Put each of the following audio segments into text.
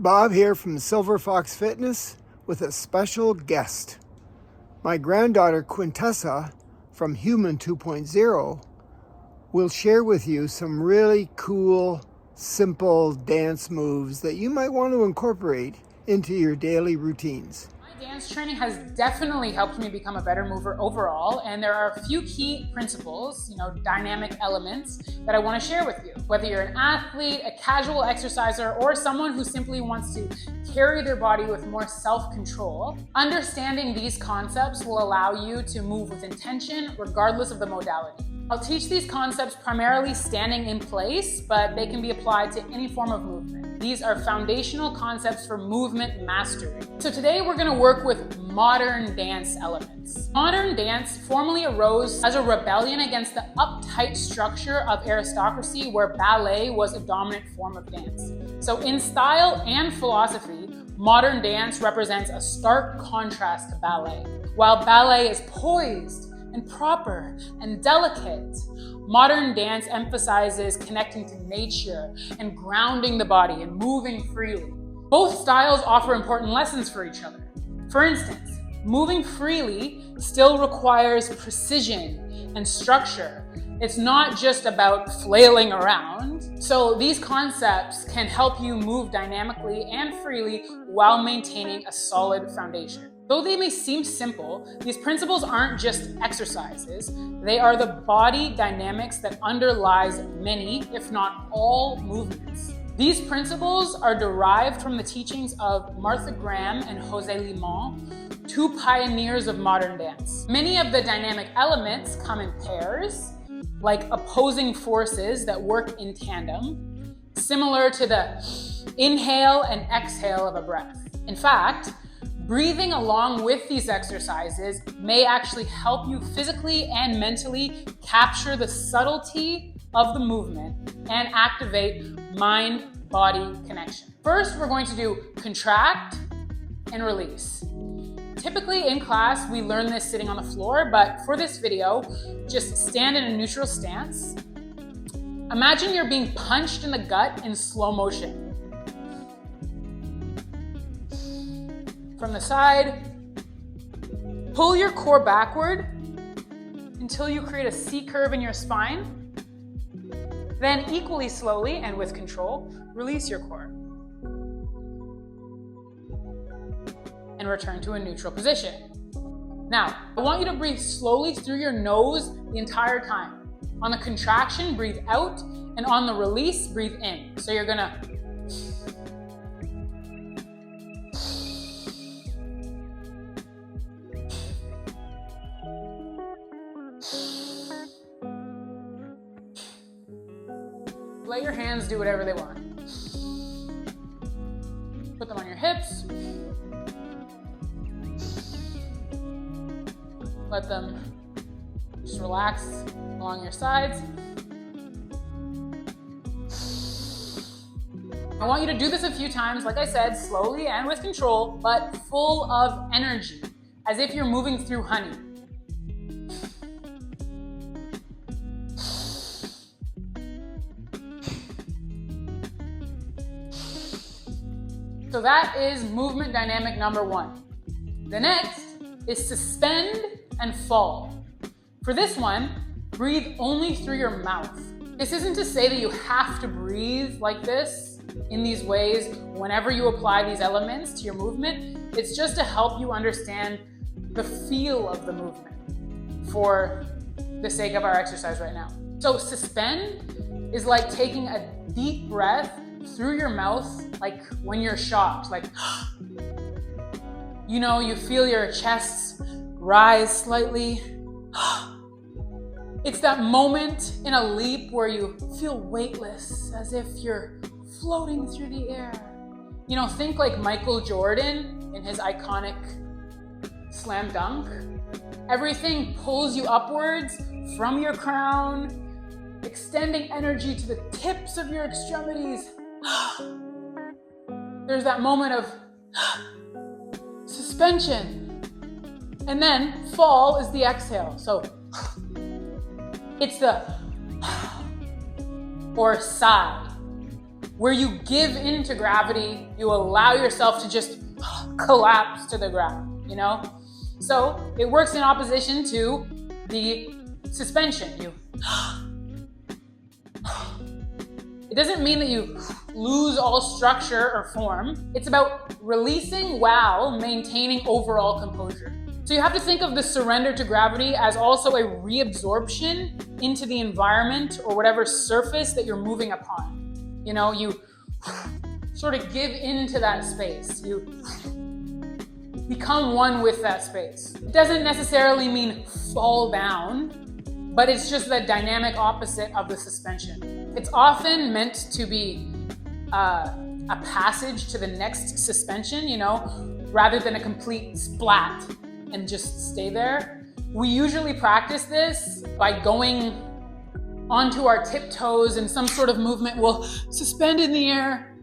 Bob here from Silver Fox Fitness with a special guest. My granddaughter Quintessa from Human 2.0 will share with you some really cool, simple dance moves that you might want to incorporate into your daily routines. Dance training has definitely helped me become a better mover overall, and there are a few key principles, dynamic elements that I want to share with you. Whether you're an athlete, a casual exerciser, or someone who simply wants to carry their body with more self-control, understanding these concepts will allow you to move with intention regardless of the modality. I'll teach these concepts primarily standing in place, but they can be applied to any form of movement. These are foundational concepts for movement mastery. So today we're going to work with modern dance elements. Modern dance formally arose as a rebellion against the uptight structure of aristocracy where ballet was a dominant form of dance. So in style and philosophy, modern dance represents a stark contrast to ballet. While ballet is poised and proper and delicate, modern dance emphasizes connecting to nature and grounding the body and moving freely. Both styles offer important lessons for each other. For instance, moving freely still requires precision and structure. It's not just about flailing around. So these concepts can help you move dynamically and freely while maintaining a solid foundation. Though they may seem simple, these principles aren't just exercises. They are the body dynamics that underlies many, if not all, movements. These principles are derived from the teachings of Martha Graham and Jose Limon, two pioneers of modern dance. Many of the dynamic elements come in pairs, like opposing forces that work in tandem, similar to the inhale and exhale of a breath. In fact, breathing along with these exercises may actually help you physically and mentally capture the subtlety of the movement and activate mind-body connection. First, we're going to do contract and release. Typically in class, we learn this sitting on the floor, but for this video, just stand in a neutral stance. Imagine you're being punched in the gut in slow motion. From the side, pull your core backward until you create a C curve in your spine. Then equally slowly and with control, release your core. And return to a neutral position. Now, I want you to breathe slowly through your nose the entire time. On the contraction, breathe out, and on the release, breathe in. So you're gonna let your hands do whatever they want. Put them on your hips. Let them just relax along your sides. I want you to do this a few times, like I said, slowly and with control, but full of energy, as if you're moving through honey. So that is movement dynamic number one. The next is suspend and fall. For this one, breathe only through your mouth. This isn't to say that you have to breathe like this in these ways whenever you apply these elements to your movement. It's just to help you understand the feel of the movement for the sake of our exercise right now. So suspend is like taking a deep breath through your mouth, like when you're shocked, like, you feel your chest rise slightly. It's that moment in a leap where you feel weightless, as if you're floating through the air. Think like Michael Jordan in his iconic slam dunk. Everything pulls you upwards from your crown, extending energy to the tips of your extremities. There's that moment of suspension. And then fall is the exhale. So it's the or sigh. where you give into gravity, you allow yourself to just collapse to the ground, you know? So it works in opposition to the suspension. It doesn't mean that you lose all structure or form. It's about releasing while maintaining overall composure. So you have to think of the surrender to gravity as also a reabsorption into the environment or whatever surface that you're moving upon. You know, you sort of give into that space. You become one with that space. It doesn't necessarily mean fall down, but it's just the dynamic opposite of the suspension. It's often meant to be a passage to the next suspension, you know, rather than a complete splat and just stay there. We usually practice this by going onto our tiptoes in some sort of movement. We'll suspend in the air,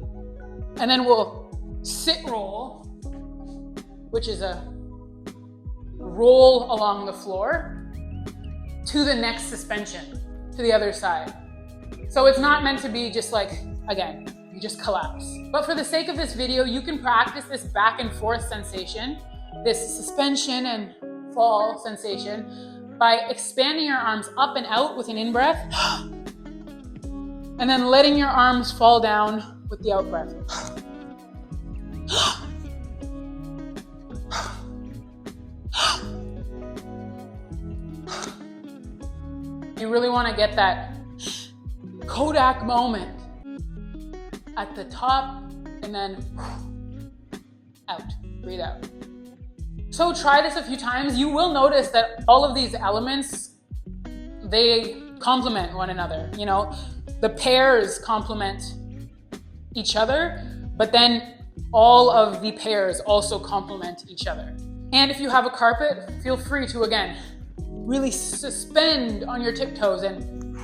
and then we'll sit roll, which is a roll along the floor to the next suspension, to the other side. So it's not meant to be just like, again, you just collapse. But for the sake of this video, you can practice this back and forth sensation, this suspension and fall sensation, by expanding your arms up and out with an in-breath, and then letting your arms fall down with the out-breath. You really want to get that Kodak moment at the top and then out, breathe out. So try this a few times. You will notice that all of these elements, they complement one another. You know, the pairs complement each other, but then all of the pairs also complement each other. And if you have a carpet, feel free to, again, really suspend on your tiptoes and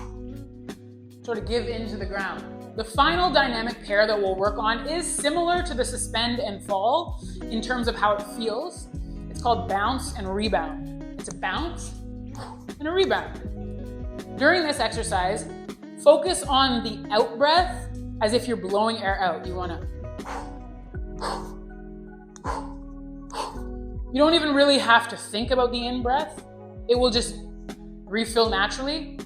sort of give into the ground. The final dynamic pair that we'll work on is similar to the suspend and fall in terms of how it feels. It's called bounce and rebound. It's a bounce and a rebound. During this exercise, focus on the out breath as if you're blowing air out. You wanna, you don't even really have to think about the in breath. It will just refill naturally.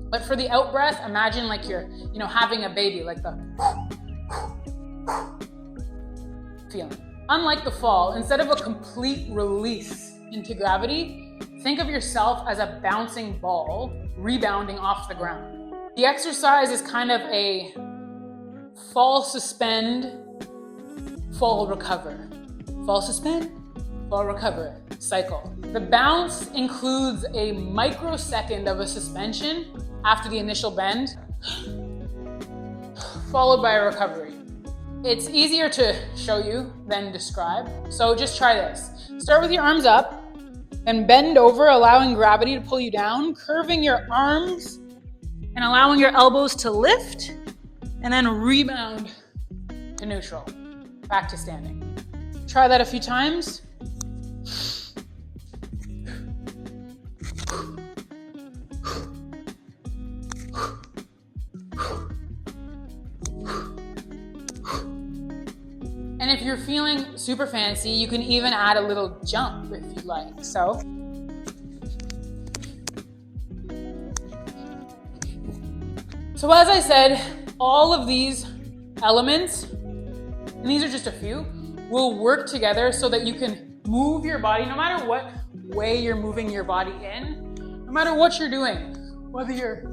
But for the out breath, imagine like you're, you know, having a baby, like the feeling. Unlike the fall, instead of a complete release into gravity, think of yourself as a bouncing ball rebounding off the ground. The exercise is kind of a fall, suspend, fall, recover. Fall, suspend, fall, recover cycle. The bounce includes a microsecond of a suspension after the initial bend, followed by a recovery. It's easier to show you than describe, so just try this. Start with your arms up and bend over, allowing gravity to pull you down, curving your arms and allowing your elbows to lift, and then rebound to neutral, back to standing. Try that a few times. And if you're feeling super fancy, you can even add a little jump if you like. So as I said, all of these elements, and these are just a few, will work together so that you can move your body no matter what way you're moving your body in, no matter what you're doing, whether you're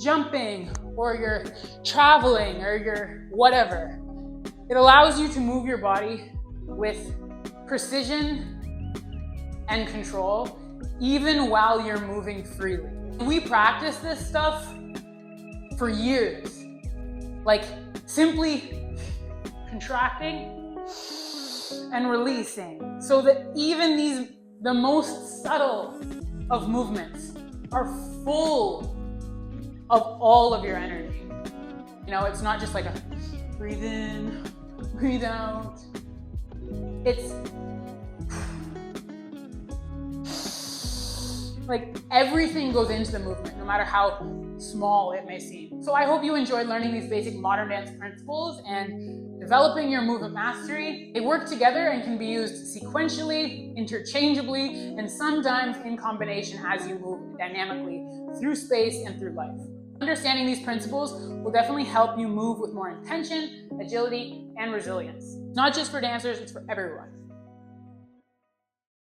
jumping or you're traveling or you're whatever. It allows you to move your body with precision and control, even while you're moving freely. We practice this stuff for years, like simply contracting and releasing, so that even the most subtle of movements are full of all of your energy. You know, it's not just like a breathe in, breathe out. It's Like, everything goes into the movement, no matter how small it may seem. So I hope you enjoyed learning these basic modern dance principles and developing your movement mastery. They work together and can be used sequentially, interchangeably, and sometimes in combination as you move dynamically through space and through life. Understanding these principles will definitely help you move with more intention, agility, and resilience. Not just for dancers, it's for everyone.